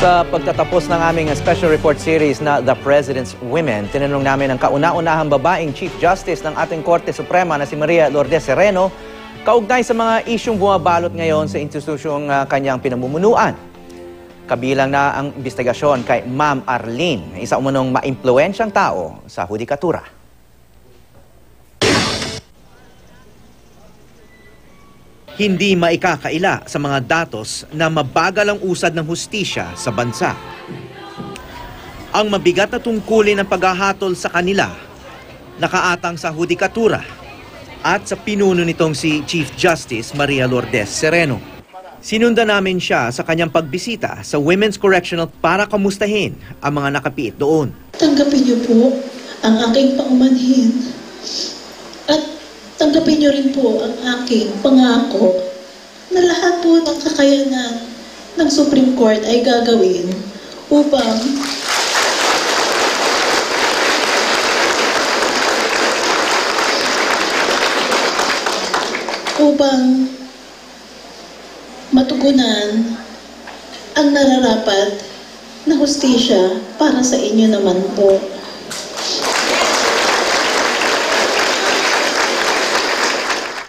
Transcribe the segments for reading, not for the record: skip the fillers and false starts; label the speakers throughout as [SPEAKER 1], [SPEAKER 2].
[SPEAKER 1] Sa pagtatapos ng aming special report series na The President's Women, tinanong namin ang kauna-unahang babaeng Chief Justice ng ating Korte Suprema na si Maria Lourdes Sereno, kaugnay sa mga isyong bumabalot ngayon sa institusyong kanyang pinamumunuan. Kabilang na ang investigasyon kay Ma'am Arlene, isa umunong maimpluwensyang tao sa hudikatura. Hindi maikakaila sa mga datos na mabagal ang usad ng hustisya sa bansa. Ang mabigat na tungkulin ng paghahatol sa kanila nakaatang sa hudikatura at sa pinuno nitong si Chief Justice Maria Lourdes Sereno. Sinundan namin siya sa kanyang pagbisita sa Women's Correctional para kamustahin ang mga nakapiit doon.
[SPEAKER 2] Tanggapin niyo po ang aking paumanhin at tanggapin niyo rin po ang aking pangako na lahat po ng kakayanan ng Supreme Court ay gagawin upang matugunan ang nararapat na hustisya para sa inyo naman po.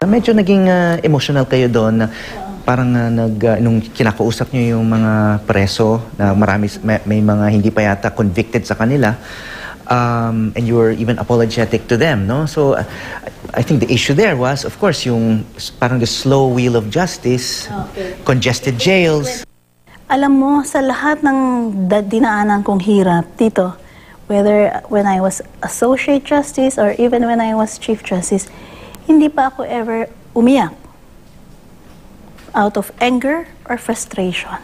[SPEAKER 1] Medyo naging emotional kayo doon. Parang nung kinakausap niyo yung mga preso na may mga hindi pa yata convicted sa kanila, and you were even apologetic to them, no? So I think the issue there was, of course, yung parang the slow wheel of justice, congested jails.
[SPEAKER 3] Alam mo, sa lahat ng dinaanan kong hirap dito, whether when I was Associate Justice or even when I was Chief Justice, hindi pa ako ever umiyak out of anger or frustration.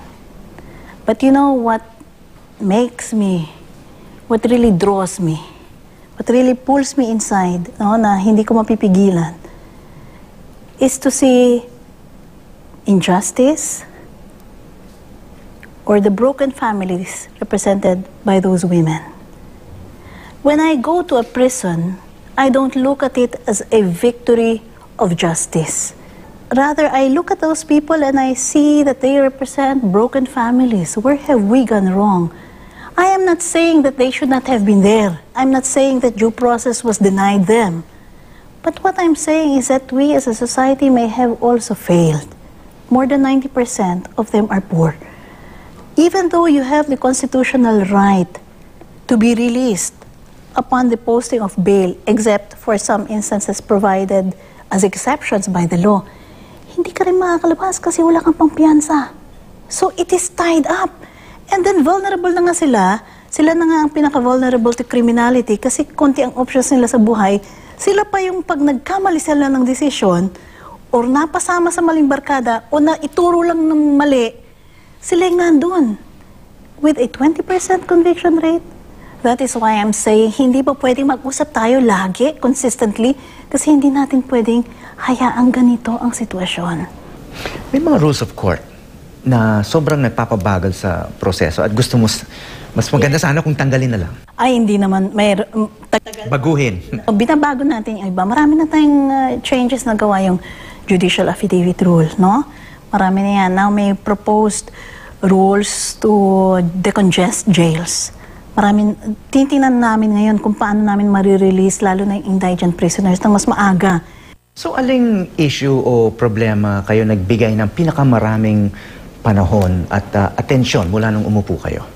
[SPEAKER 3] But you know what makes me, what really draws me, what really pulls me inside, no, na hindi ko mapipigilan, is to see injustice or the broken families represented by those women. When I go to a prison, I don't look at it as a victory of justice. Rather, I look at those people and I see that they represent broken families. Where have we gone wrong? I am not saying that they should not have been there. I'm not saying that due process was denied them. But what I'm saying is that we as a society may have also failed. More than 90% of them are poor. Even though you have the constitutional right to be released upon the posting of bail, except for some instances provided as exceptions by the law, hindi ka rin makakalabas kasi wala kang pampiyansa. So it is tied up. And then vulnerable na nga sila na nga ang pinaka-vulnerable to criminality kasi konti ang options nila sa buhay, sila pa yung pag nagkamali sila ng desisyon or napasama sa maling barkada o na ituro lang ng mali, sila yung nandun. With a 20% conviction rate, that is why I'm saying, hindi pa pwedeng mag-usap tayo lagi, consistently, kasi hindi natin pwedeng hayaang ganito ang sitwasyon.
[SPEAKER 1] May mga rules of court na sobrang nagpapabagal sa proseso at gusto mo, mas maganda sana kung tanggalin na lang. Ay, hindi naman. Baguhin.
[SPEAKER 3] Binabago natin yung iba. Marami na tayong changes na gawa yung judicial affidavit rule, no? Marami na yan. Now may proposed rules to decongest jails. Tinitingnan namin ngayon kung paano namin marirelease lalo na yung indigent prisoners na mas maaga.
[SPEAKER 1] So aling issue o problema kayo nagbigay ng pinakamaraming panahon at atensyon mula nung umupo kayo?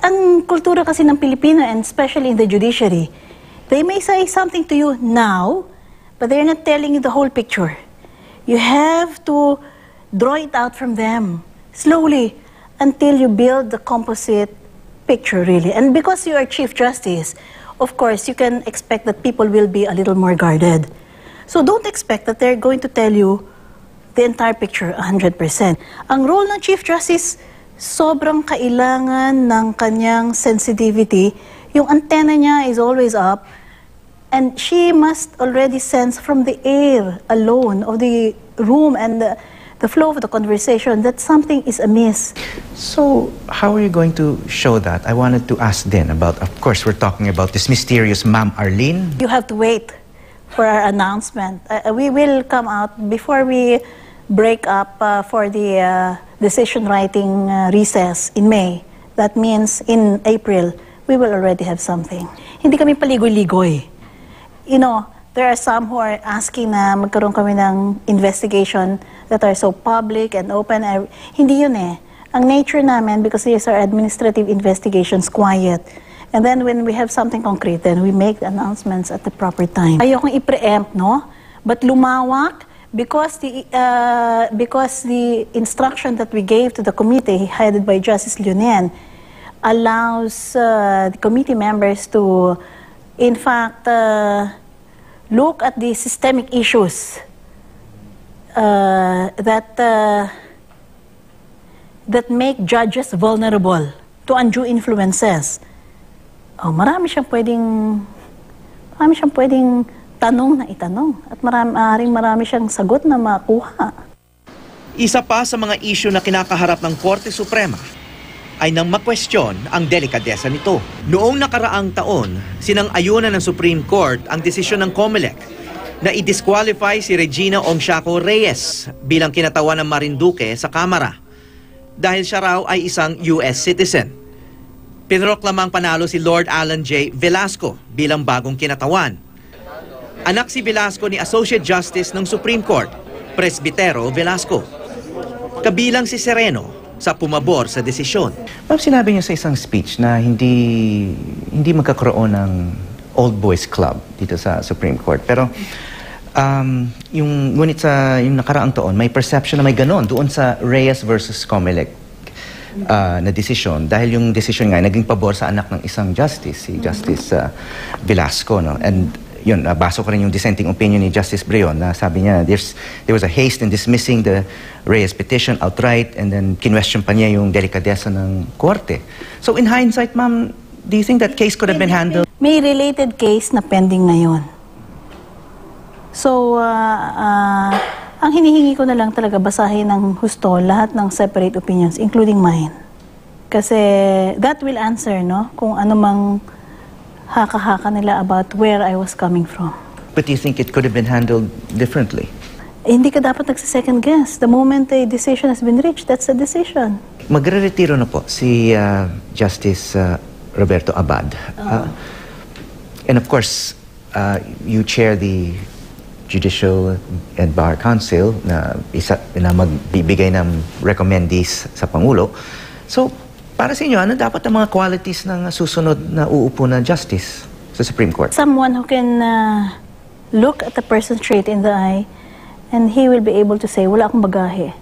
[SPEAKER 3] Ang kultura kasi ng Pilipino and especially in the judiciary, they may say something to you now, but they're not telling you the whole picture. You have to draw it out from them slowly until you build the composite picture really. And because you are Chief Justice, of course, you can expect that people will be a little more guarded. So don't expect that they're going to tell you the entire picture 100%. Ang role ng Chief Justice, sobrang kailangan ng kanyang sensitivity. Yung antenna niya is always up and she must already sense from the air alone of the room and the flow of the conversation that something is amiss.
[SPEAKER 1] So, how are you going to show that? I wanted to ask then about, of course, we're talking about this mysterious Ma'am Arlene.
[SPEAKER 3] You have to wait for our announcement. We will come out before we break up for the decision-writing recess in May, that means in April, we will already have something. Hindi kami paligoy-ligoy. You know, there are some who are asking na magkaroon kami ng investigation that are so public and open. Hindi yun eh. Ang nature namin, because these are administrative investigations, quiet. And then when we have something concrete, then we make the announcements at the proper time. Ayokong i-preempt, no? But lumawak, because the instruction that we gave to the committee, headed by Justice Leonen, allows the committee members to, in fact, look at the systemic issues that make judges vulnerable to undue influences. Oh, marami siyang pwedeng tanong na itanong at marami siyang sagot na makuha.
[SPEAKER 1] Isa pa sa mga isyu na kinakaharap ng Korte Suprema ay nang makwestiyon ang delikadesa nito. Noong nakaraang taon, sinang-ayunan ng Supreme Court ang desisyon ng COMELEC na i-disqualify si Regina Ongsiaco Reyes bilang kinatawan ng Marinduque sa Kamara dahil siya raw ay isang US citizen. Pinroklamang panalo si Lord Alan J. Velasco bilang bagong kinatawan. Anak si Velasco ni Associate Justice ng Supreme Court, Presbitero Velasco. Kabilang si Sereno sa pumabor sa desisyon.
[SPEAKER 4] Ma'am, sinabi niyo sa isang speech na hindi magkakaroon ng old boys club dito sa Supreme Court. Pero ngunit sa yung nakaraang taon, may perception na may ganon doon sa Reyes versus Comelec na desisyon. Dahil yung desisyon nga naging pabor sa anak ng isang justice, si Justice Velasco. No? And yun, baso ko rin yung dissenting opinion ni Justice Breon na sabi niya, there was a haste in dismissing the Reyes petition outright and then kinwestiyon pa niya yung delikadesa ng korte. So in hindsight, ma'am, do you think that case could have been handled?
[SPEAKER 3] May related case na pending ngayon. So, ang hinihingi ko na lang talaga basahin ng husto lahat ng separate opinions, including mine. Kasi that will answer, no? Kung ano mang haka-haka nila about where I was coming from.
[SPEAKER 4] But do you think it could have been handled differently?
[SPEAKER 3] Hindi ka dapat nagsa-second guess. The moment a decision has been reached, that's a decision.
[SPEAKER 4] Magre-retiro na po si Justice Roberto Abad. And of course, you chair the Judicial and Bar Council na magbibigay ng recommendees sa Pangulo. So, para sa inyo, ano dapat ang mga qualities ng susunod na uupo na justice sa Supreme Court?
[SPEAKER 3] Someone who can look at the person straight in the eye and he will be able to say, wala akong bagahe.